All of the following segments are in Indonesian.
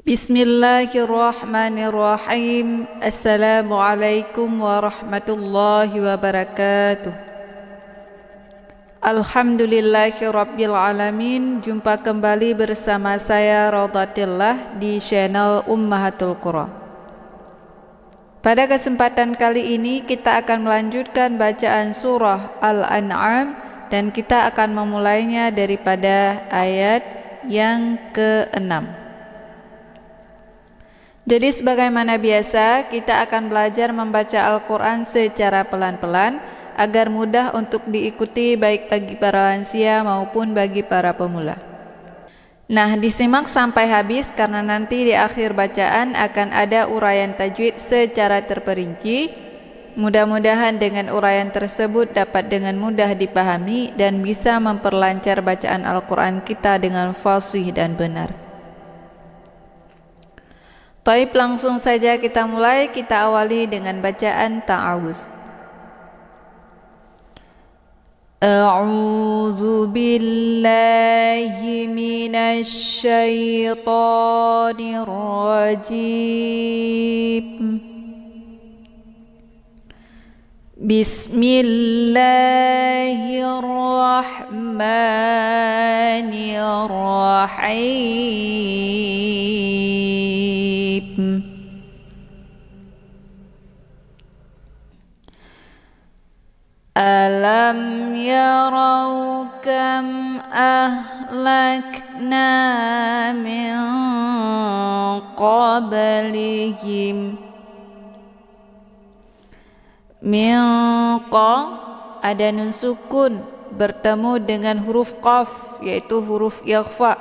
Bismillahirrahmanirrahim. Assalamualaikum warahmatullahi wabarakatuh. Alhamdulillahirabbil alamin. Jumpa kembali bersama saya Rodatillah di channel Ummahatul Qura. Pada kesempatan kali ini kita akan melanjutkan bacaan surah Al-An'am dan kita akan memulainya daripada ayat yang ke-6. Jadi sebagaimana biasa kita akan belajar membaca Al-Quran secara pelan-pelan agar mudah untuk diikuti baik bagi para lansia maupun bagi para pemula. Nah, disimak sampai habis karena nanti di akhir bacaan akan ada uraian tajwid secara terperinci. Mudah-mudahan dengan uraian tersebut dapat dengan mudah dipahami dan bisa memperlancar bacaan Al-Quran kita dengan fasih dan benar. Taib, langsung saja kita mulai. Kita awali dengan bacaan ta'awuz. A'udzu billahi minasy syaithanir rajim. Bismillahirrahmanirrahim. Alam yarau kam ahlakna min qablihim. Minqa ada nun sukun bertemu dengan huruf qaf yaitu huruf ikhfa.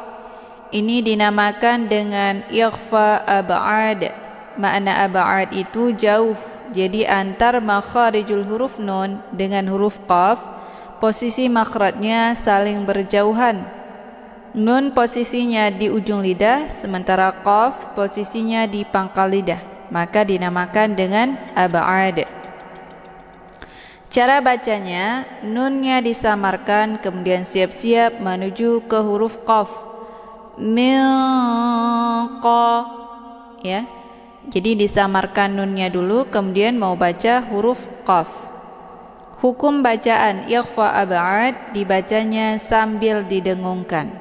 Ini dinamakan dengan ikhfa ab'ad. Makna ab'ad itu jauh. Jadi antar makharijul huruf nun dengan huruf qaf, posisi makhrajnya saling berjauhan. Nun posisinya di ujung lidah, sementara qaf posisinya di pangkal lidah. Maka dinamakan dengan ab'ad. Cara bacanya, nunnya disamarkan kemudian siap-siap menuju ke huruf qaf. Minqa, ya. Jadi disamarkan nunnya dulu, kemudian mau baca huruf qaf. Hukum bacaan ikhfa ab'ad dibacanya sambil didengungkan.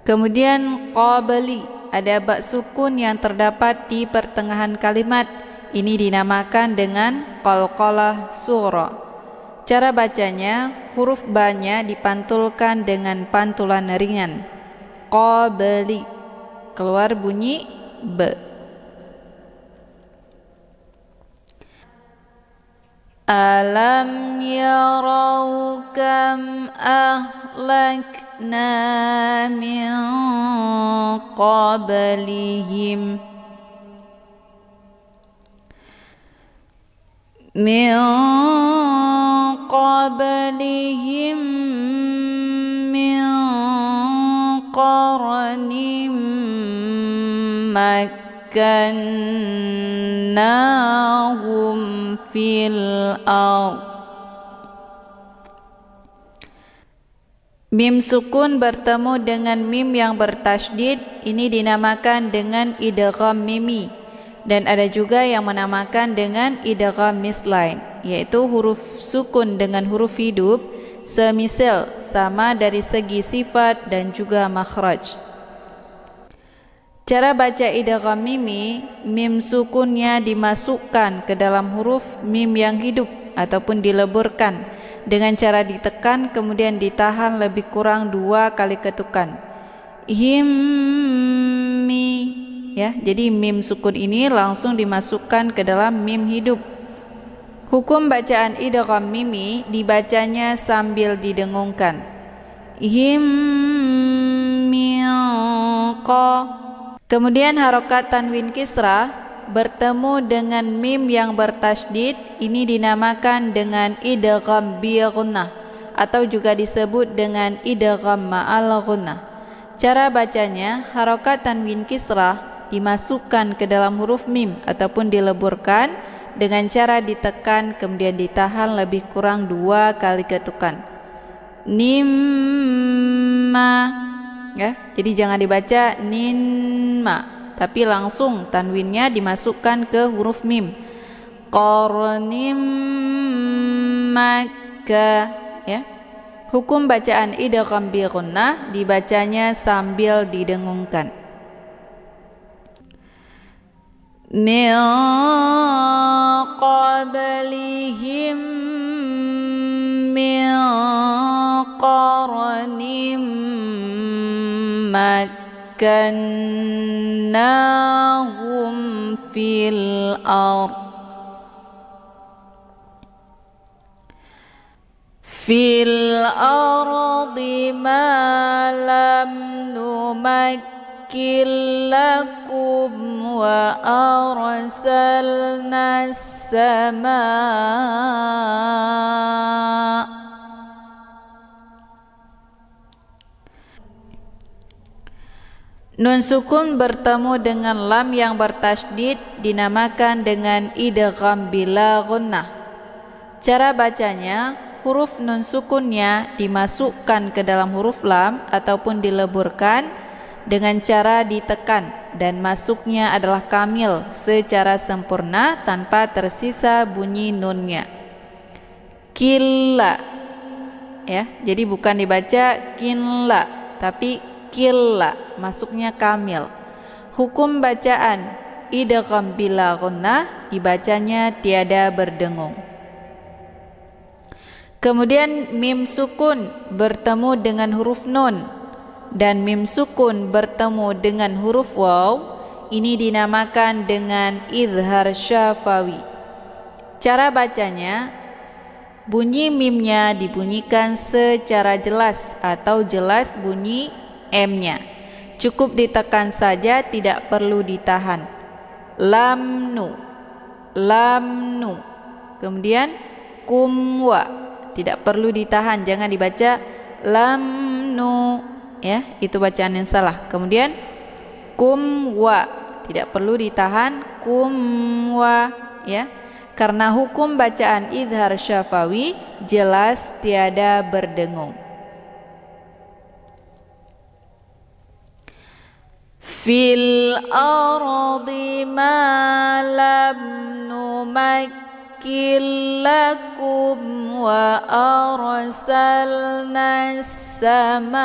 Kemudian qabli, ada ba sukun yang terdapat di pertengahan kalimat. Ini dinamakan dengan qalqalah sughra. Cara bacanya, huruf ba-nya dipantulkan dengan pantulan ringan. Qabli, keluar bunyi b. Alam yarau kam ahlakna min qablihim. Min qablihim min qarnim makkannahum fil ardh. Mim sukun bertemu dengan mim yang bertasydid, ini dinamakan dengan idgham mimi. Dan ada juga yang menamakan dengan idgham mislain, yaitu huruf sukun dengan huruf hidup semisal, sama dari segi sifat dan juga makhraj. Cara baca idgham mimi, mim sukunnya dimasukkan ke dalam huruf mim yang hidup ataupun dileburkan dengan cara ditekan kemudian ditahan lebih kurang 2 kali ketukan. Himmi, ya. Jadi mim sukun ini langsung dimasukkan ke dalam mim hidup. Hukum bacaan idgham mimi dibacanya sambil didengungkan. Himmiqa. Kemudian harokat tanwin kisra bertemu dengan mim yang bertasydid, ini dinamakan dengan idgham bi ghunnah atau juga disebut dengan idgham ma'al ghunnah. Cara bacanya, harokat tanwin kisra dimasukkan ke dalam huruf mim ataupun dileburkan dengan cara ditekan kemudian ditahan lebih kurang 2 kali ketukan. Nimma, ya. Jadi jangan dibaca ninma, tapi langsung tanwinnya dimasukkan ke huruf mim. Qarnim Makkah, ya. Hukum bacaan idgham bi gunnah, dibacanya sambil didengungkan. Min qablihim min qarnim makkannahum fil ard fil ardi ma lam numakkil lakum wa arsalna as-samaa. Nun sukun bertemu dengan lam yang bertasydid dinamakan dengan idgham bila gunnah. Cara bacanya, huruf nun sukunnya dimasukkan ke dalam huruf lam ataupun dileburkan dengan cara ditekan, dan masuknya adalah kamil secara sempurna tanpa tersisa bunyi nunnya. Killa, ya, jadi bukan dibaca kinla tapi killa, masuknya kamil. Hukum bacaan idgham bila gunnah, dibacanya tiada berdengung. Kemudian mim sukun bertemu dengan huruf nun dan mim sukun bertemu dengan huruf waw, ini dinamakan dengan izhar syafawi. Cara bacanya, bunyi mimnya dibunyikan secara jelas atau jelas bunyi m-nya. Cukup ditekan saja, tidak perlu ditahan. Lam nu, lam nu. Kemudian kumwa, tidak perlu ditahan, jangan dibaca lam nu, ya, itu bacaan yang salah. Kemudian kumwa, tidak perlu ditahan, kumwa, ya, karena hukum bacaan izhar syafawi jelas tiada berdengung. Fil ardi ma lam numakkil lakum wa arsalna as-samaa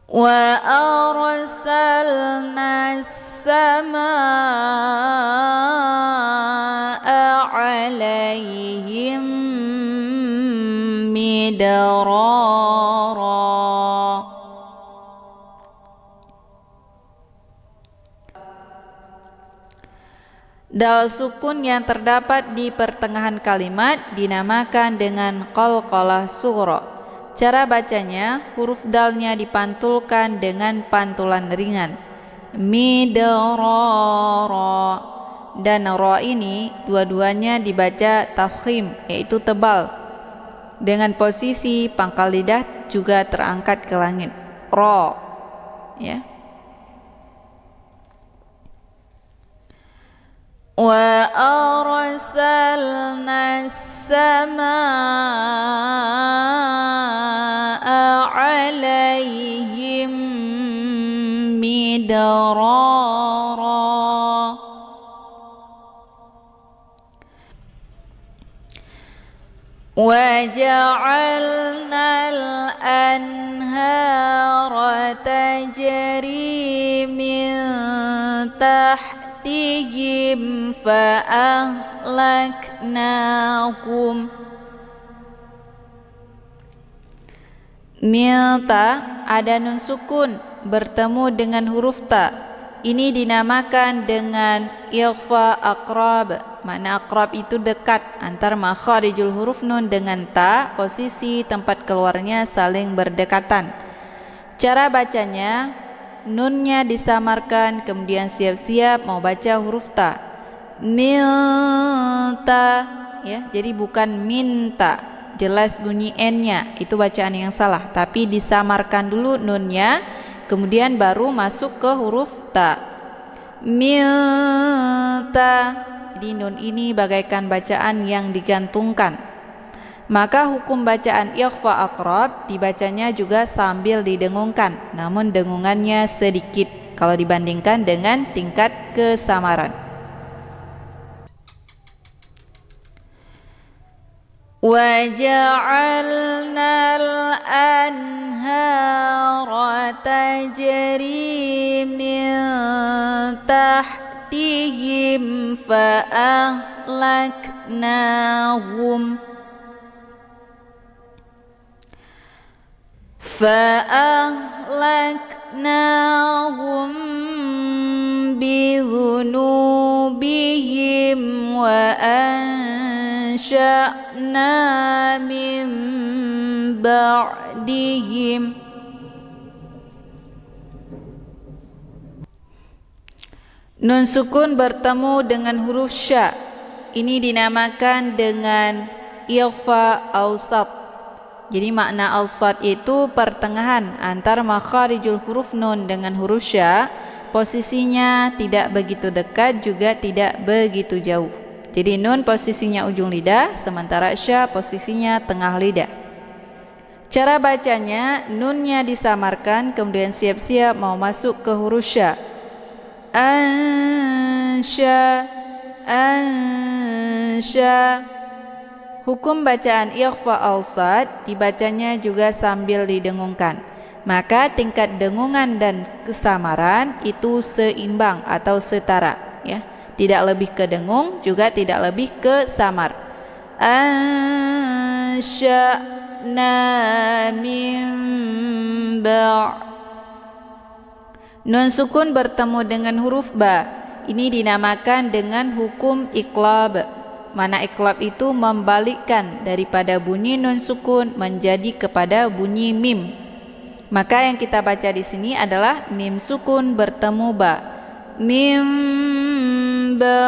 wa arsalna as-samaa alaihim midrara. Dal sukun yang terdapat di pertengahan kalimat dinamakan dengan qalqalah sughra. Cara bacanya, huruf dalnya dipantulkan dengan pantulan ringan, midrara, dan ra ini dua-duanya dibaca tafkhim, yaitu tebal, dengan posisi pangkal lidah juga terangkat ke langit, ra, ya. Wa arsalna as-samaa alaihim midrara. Wa ja'alna al-anhara tajri min tahtihim fa ahlaknakum. Milta ada nun sukun bertemu dengan huruf ta. Ini dinamakan dengan ikhfa aqrab. Makna aqrab itu dekat antar makharijul huruf nun dengan ta, posisi tempat keluarnya saling berdekatan. Cara bacanya, nunnya disamarkan, kemudian siap-siap mau baca huruf ta. Milta, ya, jadi bukan minta, jelas bunyi n-nya, itu bacaan yang salah, tapi disamarkan dulu nunnya, kemudian baru masuk ke huruf ta. Milta, jadi nun ini bagaikan bacaan yang digantungkan. Maka hukum bacaan ikhfa aqrab dibacanya juga sambil didengungkan, namun dengungannya sedikit kalau dibandingkan dengan tingkat kesamaran. وَجَعَلْنَا الْأَنْهَارَ تَجْرِي مِنْ تَحْتِهِمْ فأهلكناهم بذنوبهم وأنشأنا من بعدهم. Nun sukun bertemu dengan huruf sya. Ini dinamakan dengan ikhfa awsat. Jadi makna awsat itu pertengahan antara makharijul huruf nun dengan huruf sya. Posisinya tidak begitu dekat juga tidak begitu jauh. Jadi nun posisinya ujung lidah, sementara sya posisinya tengah lidah. Cara bacanya, nunnya disamarkan, kemudian siap-siap mau masuk ke huruf sya. Ansya, ansya. Hukum bacaan ikhfa awsat dibacanya juga sambil didengungkan. Maka tingkat dengungan dan kesamaran itu seimbang atau setara, ya. Tidak lebih ke dengung, juga tidak lebih ke samar. Ansya'na min ba'. Nun sukun bertemu dengan huruf ba. Ini dinamakan dengan hukum iqlab. Mana iqlab itu membalikkan daripada bunyi nun sukun menjadi kepada bunyi mim. Maka yang kita baca di sini adalah mim sukun bertemu ba. Mim ba,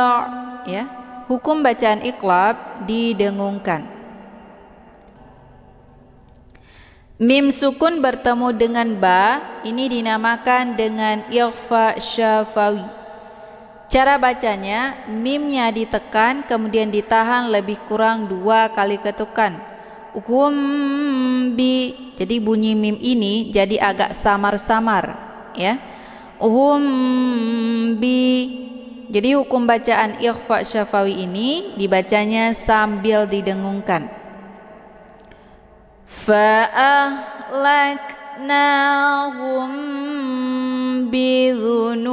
ya. Hukum bacaan iqlab didengungkan. Mim sukun bertemu dengan ba, ini dinamakan dengan ikhfa syafawi. Cara bacanya, mimnya ditekan kemudian ditahan lebih kurang 2 kali ketukan. Bi, jadi bunyi mim ini jadi agak samar-samar, ya. Bi. Jadi hukum bacaan ikhfa syafawi ini dibacanya sambil didengungkan. فَأَهْلَكْنَاهُمْ بِذُنُوبِهِمْ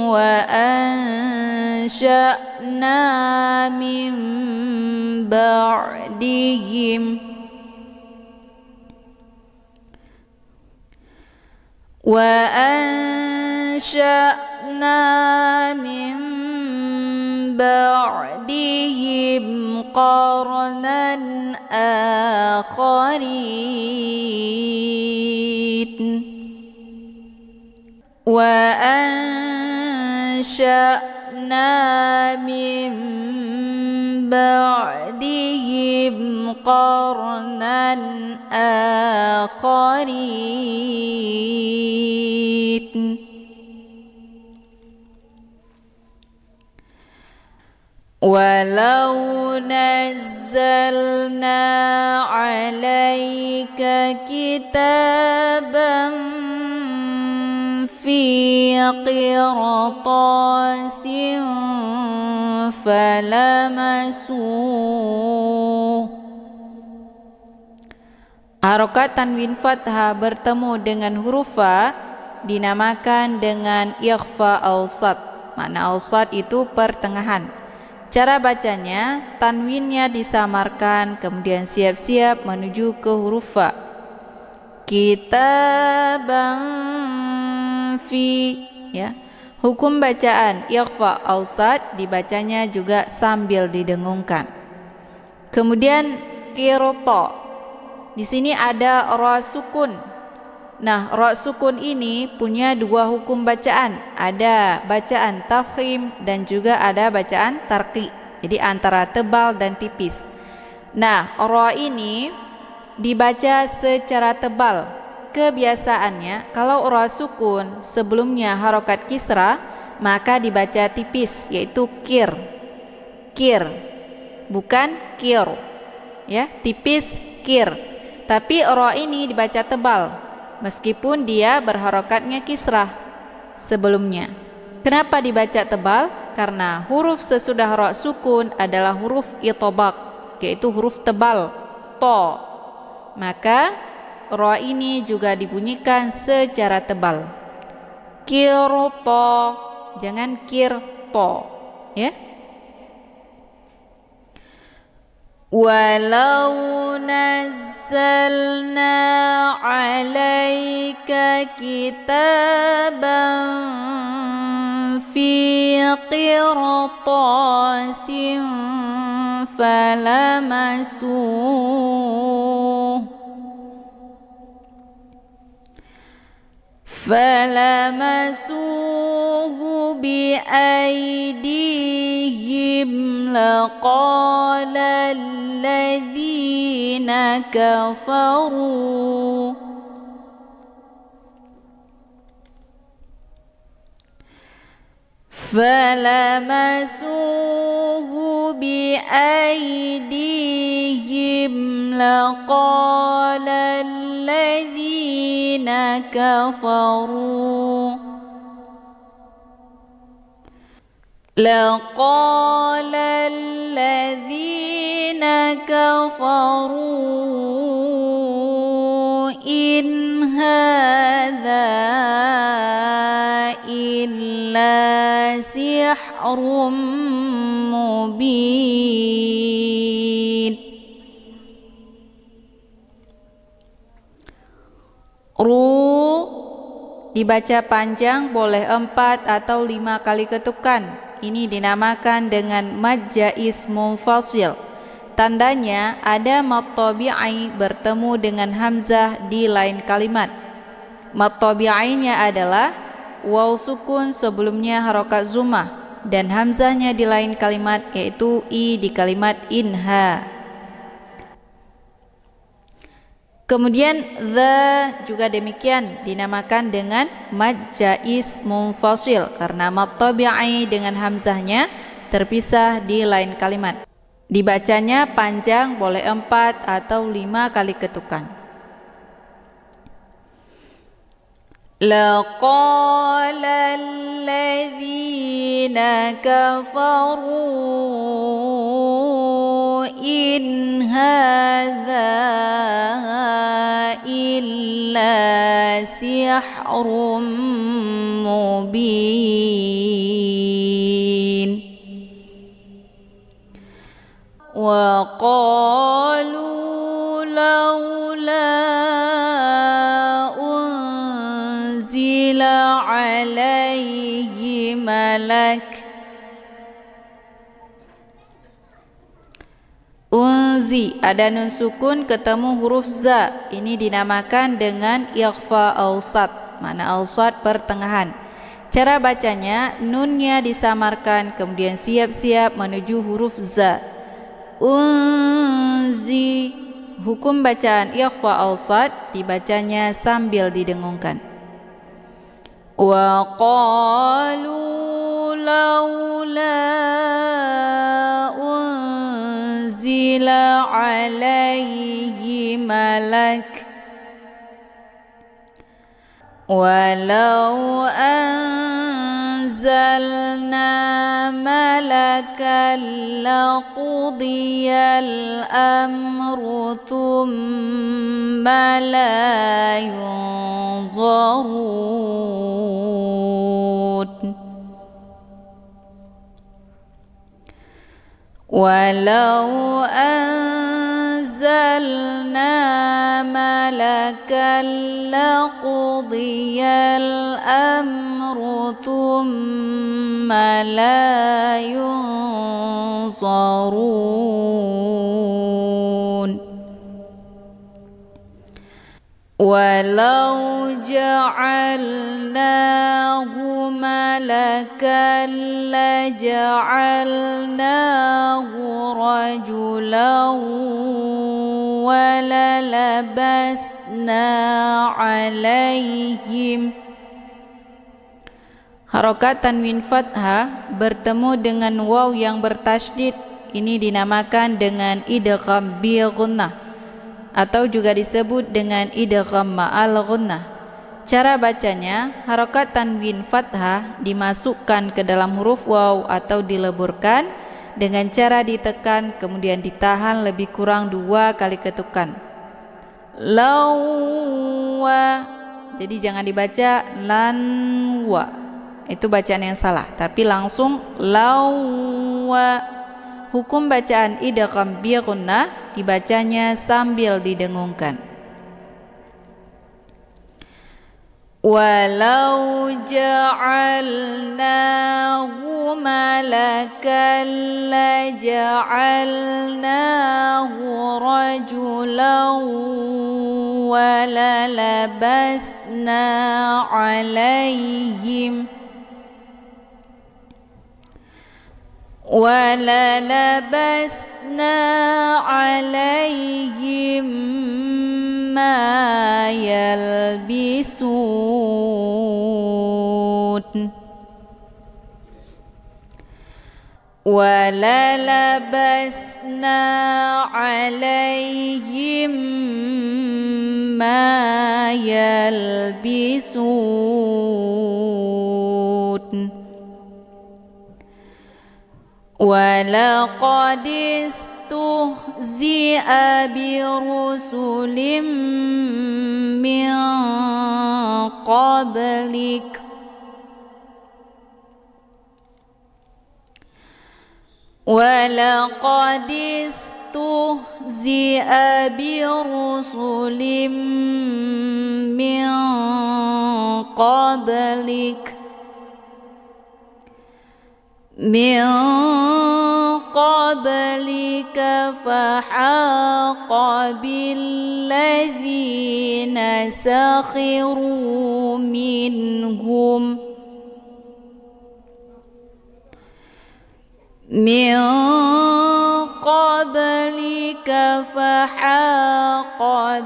وَأَنشَأْنَا مِنْ بَعْدِهِمْ بَعْدِهِمْ قَرْنًا آخَرِينَ وَأَنشَأْنَا مِن بَعْدِهِمْ قَرْنًا آخَرِينَ وَلَوْ نَزَّلْنَا عَلَيْكَ كِتَابًا فِي قِرْطَاسٍ فَلَمَسُوهُ. Harokat tanwin fathah bertemu dengan huruf fa dinamakan dengan ikhfa awsat. Makna awsat itu pertengahan. Cara bacanya, tanwinnya disamarkan, kemudian siap-siap menuju ke huruf fa. Kitaban fi, ya. Hukum bacaan ikhfa awsat dibacanya juga sambil didengungkan. Kemudian qirta. Di sini ada ra sukun. Nah, ra sukun ini punya 2 hukum bacaan. Ada bacaan tafkhim dan juga ada bacaan tarqi. Jadi antara tebal dan tipis. Nah, ra ini dibaca secara tebal. Kebiasaannya kalau ra sukun sebelumnya harokat kisra, maka dibaca tipis, yaitu kir. Kir. bukan kir. Ya, tipis kir. Tapi ro ini dibaca tebal meskipun dia berharokatnya kisrah sebelumnya. Kenapa dibaca tebal? Karena huruf sesudah ro sukun adalah huruf itobak, yaitu huruf tebal, to. Maka ro ini juga dibunyikan secara tebal. Kirto, jangan kirto, ya. Walau nazzalna 'alaika kitaban fi qirtasin فلمسوه بأيديهم لقال الذين كفروا لقال الذين كفروا إن هذا إلا سحر مبين. Dibaca panjang boleh 4 atau 5 kali ketukan. Ini dinamakan dengan mad jaiz munfasil. Tandanya ada mad tabi'i bertemu dengan hamzah di lain kalimat. Mad tabi'inya adalah waw sukun sebelumnya harokat zumah dan hamzahnya di lain kalimat, yaitu i di kalimat inha. Kemudian the juga demikian dinamakan dengan mad jaiz munfasil karena mad tabi'i dengan hamzahnya terpisah di lain kalimat. Dibacanya panjang boleh 4 atau 5 kali ketukan. لقال الذين كفروا إن هذا إلا سحر مبين وقالوا لولا أنزل عليه ملك. Unzi ada nun sukun ketemu huruf za, ini dinamakan dengan ikhfa awsat, mana awsat pertengahan. Cara bacanya, nunnya disamarkan kemudian siap-siap menuju huruf za. Unzi. Hukum bacaan ikhfa awsat dibacanya sambil didengungkan. Wa qalu laula unzila alaihi malak walau anzalna malakan laqudiyal amru thumma la yunzarun. Walau anzalna malakan laqudiyal amru thumma la yunzarun. Walau ja'alnahu malakan laja'alnahu rajulan walalabasna alaihim. Harokat tanwin fathah bertemu dengan waw yang bertasydid Ini dinamakan dengan idgham bi ghunnah atau juga disebut dengan idgham ma'al ghunnah. Cara bacanya, harokat tanwin fathah dimasukkan ke dalam huruf waw atau dileburkan dengan cara ditekan kemudian ditahan lebih kurang 2 kali ketukan. Lawa. Jadi jangan dibaca lanwa. Itu bacaan yang salah, tapi langsung lawa. Hukum bacaan idgham bi ghunnah dibacanya sambil didengungkan. Walau ja'alnahu malakan la ja'alnahu rajulan wa la labasna 'alaihim وَلَلَبَسْنَا عَلَيْهِمْ مَا يَلْبِسُونَ وَلَلَبَسْنَا عَلَيْهِمْ مَا يَلْبِسُونَ وَلَقَدِ اسْتُهْزِئَ بِرُسُلٍ مِّن قَبْلِكَ وَلَقَدِ اسْتُهْزِئَ بِرُسُلٍ مِّن قَبْلِكَ فحاق بالذين سخروا منهم فحاق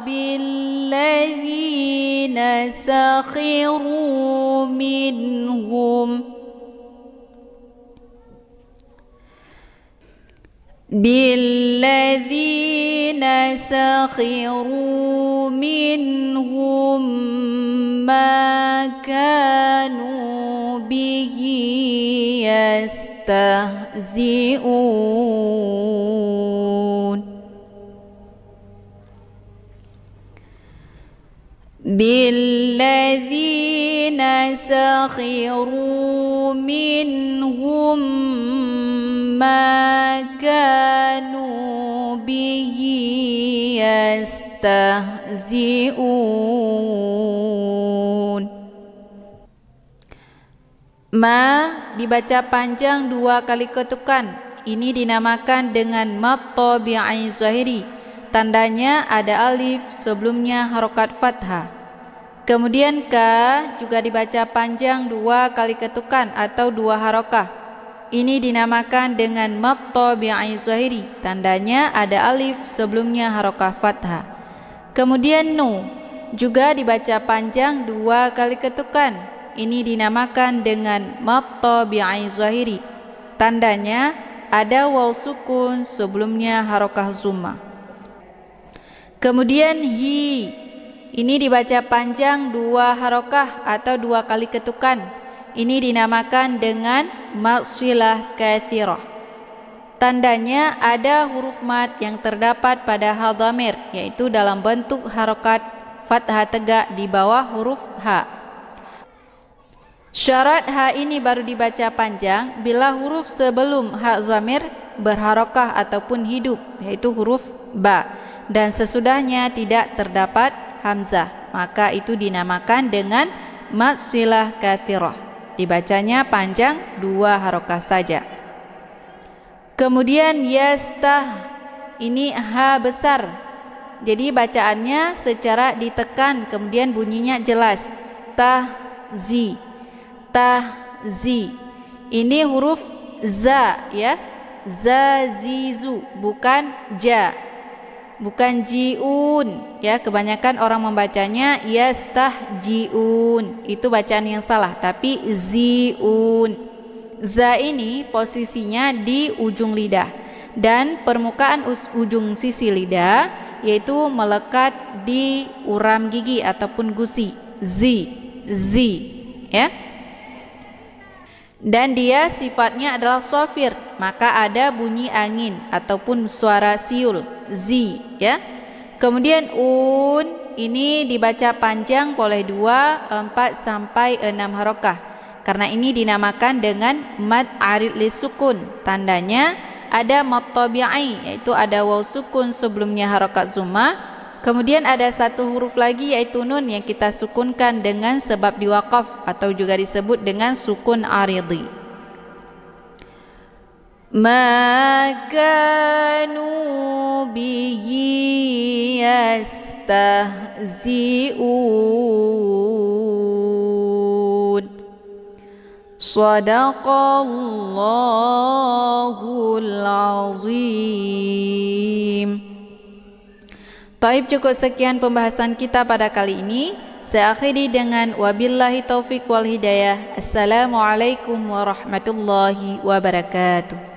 بالذين سخروا منهم بالذين سخروا منهم ما كانوا به يستهزئون بالذين سخروا منهم ما كانوا به يستهزئون. Ma dibaca panjang 2 kali ketukan. Ini dinamakan dengan mad tabi'i zahiri. Tandanya ada alif sebelumnya harokat fathah. Kemudian ka juga dibaca panjang 2 kali ketukan atau 2 harokah. Ini dinamakan dengan mad tabi'i zahiri. Tandanya ada alif sebelumnya harokah fathah. Kemudian nu juga dibaca panjang 2 kali ketukan. Ini dinamakan dengan mad tabi'i zahiri. Tandanya ada waw sukun sebelumnya harokah zumma. Kemudian hi. Ini dibaca panjang 2 harokah atau 2 kali ketukan. Ini dinamakan dengan mad shilah katsirah. Tandanya ada huruf mad yang terdapat pada hal dhamir, yaitu dalam bentuk harokat fathah tegak di bawah huruf ha. Syarat ha ini baru dibaca panjang bila huruf sebelum ha dhamir berharokah ataupun hidup, yaitu huruf ba, dan sesudahnya tidak terdapat hamzah, maka itu dinamakan dengan mad shilah katsirah. Dibacanya panjang 2 harokah saja. Kemudian yastah, ini ha besar. Jadi bacaannya secara ditekan, kemudian bunyinya jelas. Tahzi, tahzi. Ini huruf za ya. Zazizu, bukan ja. Bukan jiun ya, kebanyakan orang membacanya yastahjiun, itu bacaan yang salah, tapi ziun. Za ini posisinya di ujung lidah, dan permukaan ujung sisi lidah yaitu melekat di uram gigi ataupun gusi. Z ya. Dan dia sifatnya adalah sofir, maka ada bunyi angin ataupun suara siul, z ya. Kemudian ini dibaca panjang boleh 2, 4 sampai 6 harokah. Karena ini dinamakan dengan mad arid li sukun. Tandanya ada mad tabi'i, yaitu ada waw sukun sebelumnya harokat zumah. Kemudian ada satu huruf lagi yaitu nun yang kita sukunkan dengan sebab diwaqaf atau juga disebut dengan sukun aridi. Ma kanu bihi yastahzi'un. Shadaqallahul azim. Taib, cukup sekian pembahasan kita pada kali ini. Saya akhiri dengan wabillahi taufik wal hidayah. Assalamualaikum warahmatullahi wabarakatuh.